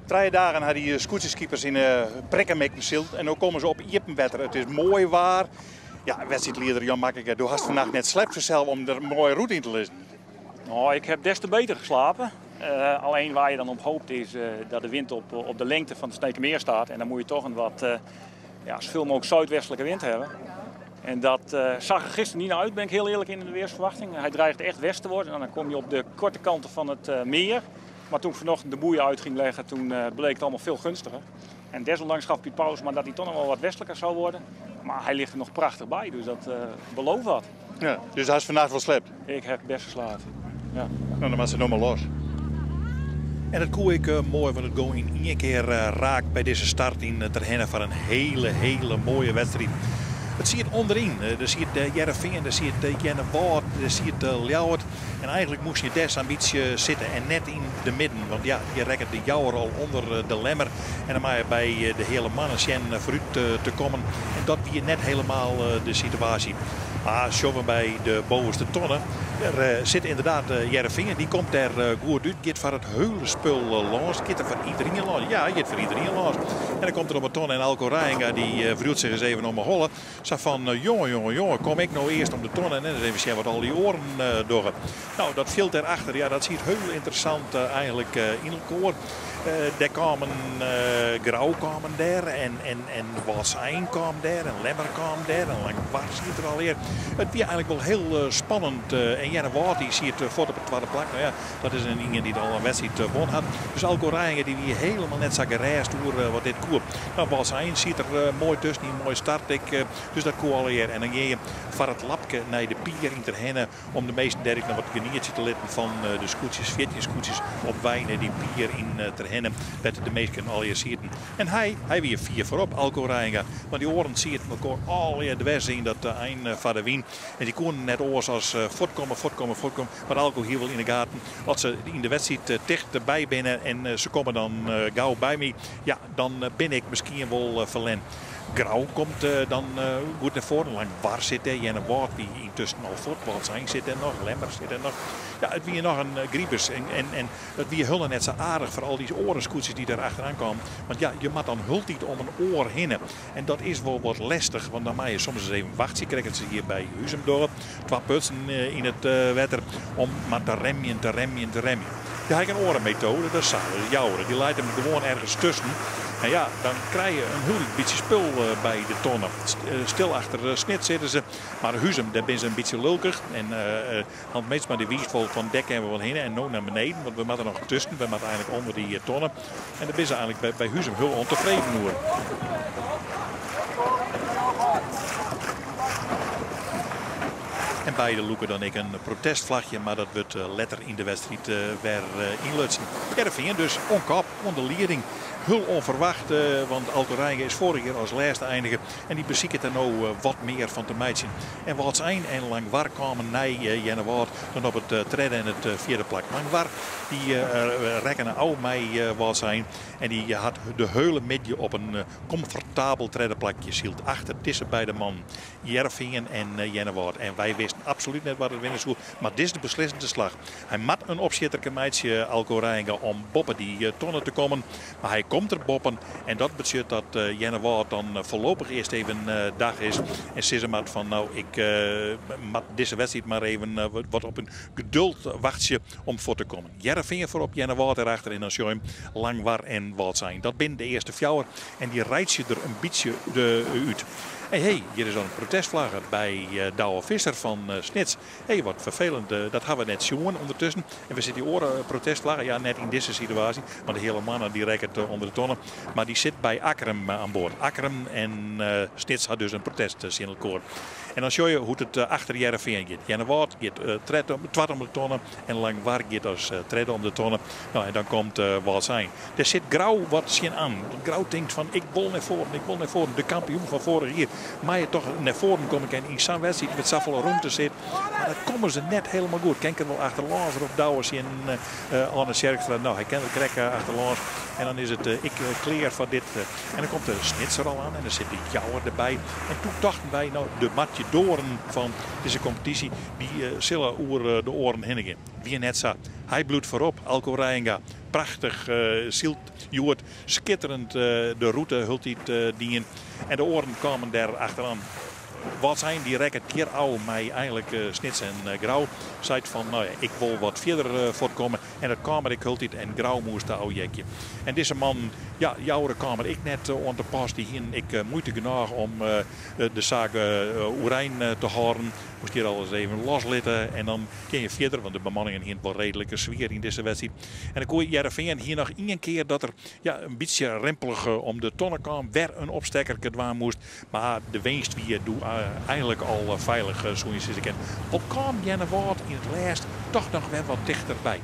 3 dagen hadden die scootserskippers in Brekkenmek gezild en nu komen ze op Iepenwetter. Het is mooi waar. Ja, wedstrijdleider Jan Makkeke, du hast vandaag net slept zichzelf om er een mooie route in te lezen. Nou, ik heb des te beter geslapen. Alleen waar je dan op hoopt is dat de wind op de lengte van het Sneekermeer staat. En dan moet je toch een wat zoveel mogelijk zuidwestelijke wind hebben. En dat zag er gisteren niet naar uit, ben ik heel eerlijk in de weersverwachting. Hij dreigt echt west te worden en dan kom je op de korte kanten van het meer. Maar toen ik vanochtend de boeien uit ging leggen, toen bleek het allemaal veel gunstiger. En desondanks gaf Piet Paus maar dat hij toch nog wel wat westelijker zou worden. Maar hij ligt er nog prachtig bij, dus dat belooft wat. Ja, dus hij is vandaag wel slept? Ik heb best geslapen. Ja. Nou, dan was ze nog maar los. En dat koe ik mooi, want het go in één keer raak bij deze start in Terhennen van een hele mooie wedstrijd. Het zie je onderin. Daar zie je Jereveen, daar zie je Jennewaard, daar zie je Ljouwert. En eigenlijk moest je des een beetje zitten en net in de midden. Want ja, je rekent de Jouwer al onder de lemmer. En dan mag je bij de hele mannen zien vooruit te komen. En dat wie net helemaal de situatie. Maar zoven bij de bovenste tonnen. Er zit inderdaad Jereveen. Die komt daar goed uit. Gaat voor het hele spul los. Gaat er voor iedereen los. Ja, gaat voor iedereen los. En dan komt er op een ton en Alco Rainga. Die vroeg zich eens even om een holle. Zeg van, jongen, kom ik nou eerst om de ton en dan eens even zien wat al die oren doen. Nou, dat viel daarachter. Ja, dat ziet heel interessant eigenlijk in elkaar. Daar kwamen Grauw kwamen daar en Walsijn kwam daar en Lemmer kwam daar en Langwaard zit er alweer. Het was eigenlijk wel heel spannend. En Jennewaard die ziet voort op het tweede plak. Nou ja, dat is een ding die al een wedstrijd won had. Dus Alco Rainga die weer helemaal net zag gereisd door wat dit koer. Nou, Walsijn ziet er mooi tussen, die mooi start. Dus dat koer alweer. En dan ga je van het lapje naar de pier in Terhennen om de meeste derk naar wat geniertje te letten van de scootjes, 14 scootjes op wijnen die pier in Terhennen. Dat de meesten alweer zitten. En hij weer 4 voorop, Alco Rainga. Want die oren zien elkaar alweer de weg zien dat eind van de wien. En die konden net oors als voortkomen. Maar Alco hier wel in de gaten. Als ze in de wedstrijd dicht erbij binnen en ze komen dan gauw bij me. Ja, dan ben ik misschien wel verlen. Grauw komt dan goed naar voren. Langwaard zit er. Jennewaard die intussen al voetbal zijn zit er nog. Lemmer zit er nog. Ja, het wie nog een griebus. En het wie hullen net zo aardig voor al die orenscootjes die daar achteraan komen. Want ja, je moet dan hult niet om een oor heen. En dat is wel wat lastig. Want dan mag je soms eens even wachten. Je krijgt ze hier bij Huzemdorp. 2 putsen in het wetter. Om maar te remmen. Ja, hij heeft een orenmethode. Dat is Jouwer. Die leidt hem gewoon ergens tussen. En ja, dan krijg je een heel beetje spul bij de tonnen. Stil achter de snit zitten ze. Maar Huzem, daar ben ze een beetje lulkig. En hand meest maar de wiestvol van dek hebben we wel heen en nu naar beneden. Want we moeten nog tussen. We moeten eigenlijk onder die tonnen. En daar ben ze eigenlijk bij Huzem heel ontevreden over. En beide loeken dan ik een protestvlagje, maar dat wordt letter in de wedstrijd weer inlutsen. Jereveen dus onkap, onder leiding. Heel onverwacht, want Alco Rainga is vorig jaar als laatste eindigen. En die bezieken er nou wat meer van te meidjen. En Walsijn en Langwaard kwamen naar Jennewaard dan op het treden en het 4e plak. Langwaard die rekken ouw mij Walsijn. En die had de hele midden op een comfortabel treddenplakje zield. Achter tussen beide man Jereveen en Jennewaard. En wij wisten absoluut net wat het winnen zou. Maar dit is de beslissende slag. Hij mat een opzitterke meidje Alco Rainga om boppen die tonnen te komen. Maar hij komt er boppen. En dat betekent dat Jennewaard dan voorlopig eerst even dag is. En Sissemat van nou ik mat deze wedstrijd maar even wat op een geduld wachtje om voor te komen. Jereveen voorop, Jennewaard erachter en dan Sjoim, Langwaard en Walsijn. Dat binnen de eerste fjouwer. En die rijdt je er een beetje uit. Hey, hier is al een protestvlagger bij Douwe Visser van Snits. Hey, wat vervelend. Dat hebben we net zien ondertussen. En we zitten die oren protestvlagger. Ja, net in deze situatie. Want de hele mannen die rekken onder de tonnen. Maar die zit bij Akkerem aan boord. Akkerem en Snits had dus een protestsignalkoor. En dan zie je hoe het achter Jereveen gaat. Jennewaard gaat twart om de tonnen. En Langwaard gaat als tredde om de tonnen. Nou, en dan komt Walsijn. Er zit Grauw wat zien aan. Grauw denkt van ik wil naar voren. De kampioen van vorig jaar. Maar je toch naar voren komen kan in zo'n wedstrijd met zoveel ruimte zit. Maar dat komen ze net helemaal goed. Kijk er wel achter Lans op Douwers in Anne Sjerkstra. Nou, hij kan het trekken achter Lans. En dan is het ik kleer van dit. En dan komt de Snitser al aan. En dan zit de Jouwer erbij. En toen dachten wij, nou, de matje doren van deze competitie. Die zullen oer de oren heen gaan. Wie net zo. Hij bloedt voorop. Alco Rainga. prachtig zielt joert. Schitterend de route hult hij dien. En de oren komen daar achteraan. Wat zijn die rekken keer ouw mij eigenlijk snits en grauw. Zei van nou ja, ik wil wat verder voortkomen. En dat kamer ik hult en grauw moest ouw jekje. En deze man, ja, jouw kamer ik net aan de pas die hier ik moeite genoeg om de zaak oerijn te horen. Moest hier alles even loslitten en dan kun je verder, want de bemanningen hier wel redelijke sfeer in deze wedstrijd. En dan kon je Heerenveen hier nog één keer dat er ja, een beetje rempelig om de tonnen kwam, weer een opstekker gedwaan moest. Maar de winst wie doet eigenlijk al veilig, zo je ze kent. Op kwam Jenne Wout in het laatst toch nog weer wat dichterbij.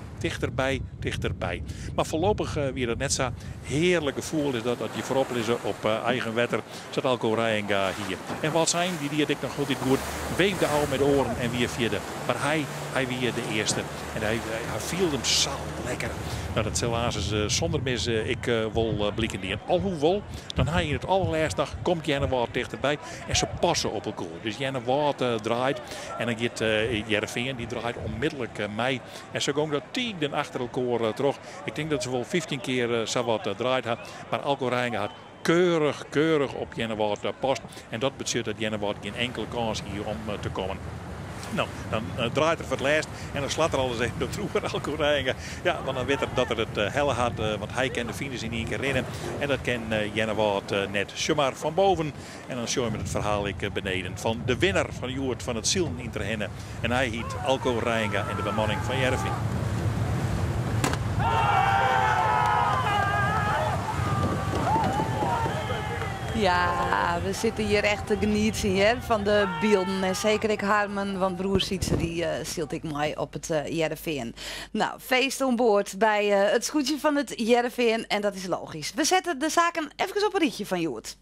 Dichterbij. Maar voorlopig wie dat net zo heerlijk gevoel is dat je voorop is op eigen wetter. Zat Alco Reijenga hier. En wat zijn die ik nog goed weefde al met de oren en weer vierde. Maar hij weer de eerste. En hij viel hem zo lekker. Nou, dat helaas is zonder mis ik wil blikken die. En alhoewel, dan hij in het allerlaatste dag komt Jenne Wout dichterbij. En ze passen op elkaar. Dus Jenne Wout draait. En dan gaat Heerenveen die draait onmiddellijk mij. En ze gaan dat tienden achter elkaar terug. Ik denk dat ze wel 15 keer zo wat draait had. Maar Alco Reijenga had keurig op Jenne Wout past. En dat betekent dat Jenne Wout geen enkele kans hier om te komen. Nou, dan draait er voor het laatst en dan slaat er alles even door troepen Alco Reijenga. Ja, want dan weet er dat er het helle had, want hij kent de finish in één keer rennen. En dat ken Jenne Wout net. Zomaar van boven en dan show je met het verhaal ik beneden. Van de winnaar van Joert van het Zielen in Terhenne. En hij heet Alco Reijenga en de bemanning van Heerenveen. Ja, we zitten hier echt te genieten hè, van de beelden. En zeker ik Harmen, want broer Sietse die stilt ik mooi op het Heerenveen. Nou, feest aan boord bij het scootje van het Heerenveen en dat is logisch. We zetten de zaken even op een rietje van Joert.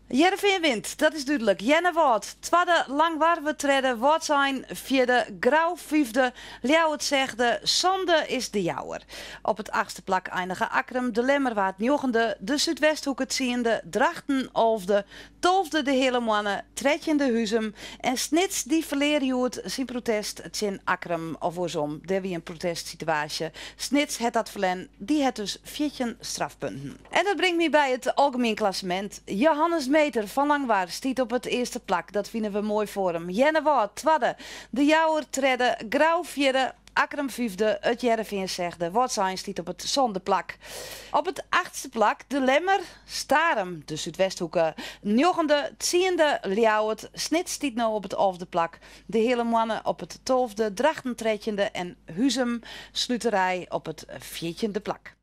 Heerenveen wint, dat is duidelijk. Jenne Wout, tweede langwarme treden, Wout zijn vierde, Grauw vijfde, Ljouwert zegde, Sonde is de jouwer. Op het achtste plak eindigen Akrum, de Lemmerwaard negende, de Zuidwesthoek het ziende, Drachten elfde, tolfde de hele mannen, tredjende Huzum en Snits die verleer Joert zijn protest in Akrum of oorzom. Daar wie een protestsituatie. Snits het dat verlen, die het dus 14 strafpunten. En dat brengt me bij het algemeen klassement. Johannes Meter van Langwaar stiet op het eerste plak. Dat vinden we mooi voor hem. Jenne Wout tweede, de Jouwer tredde, Grauw vierde, Akrum vijfde, het Heerenveen zegde. Wout zijn stiet op het zonde plak. Op het achtste plak de Lemmer, Starem, de Zuidwesthoeken, negende, tiende, Ljouwert, Snit stiet nou op het elfde plak. De hele mannen op het tolfde, Drachten tredjende en Huzum, Sluterij op het 14e plak.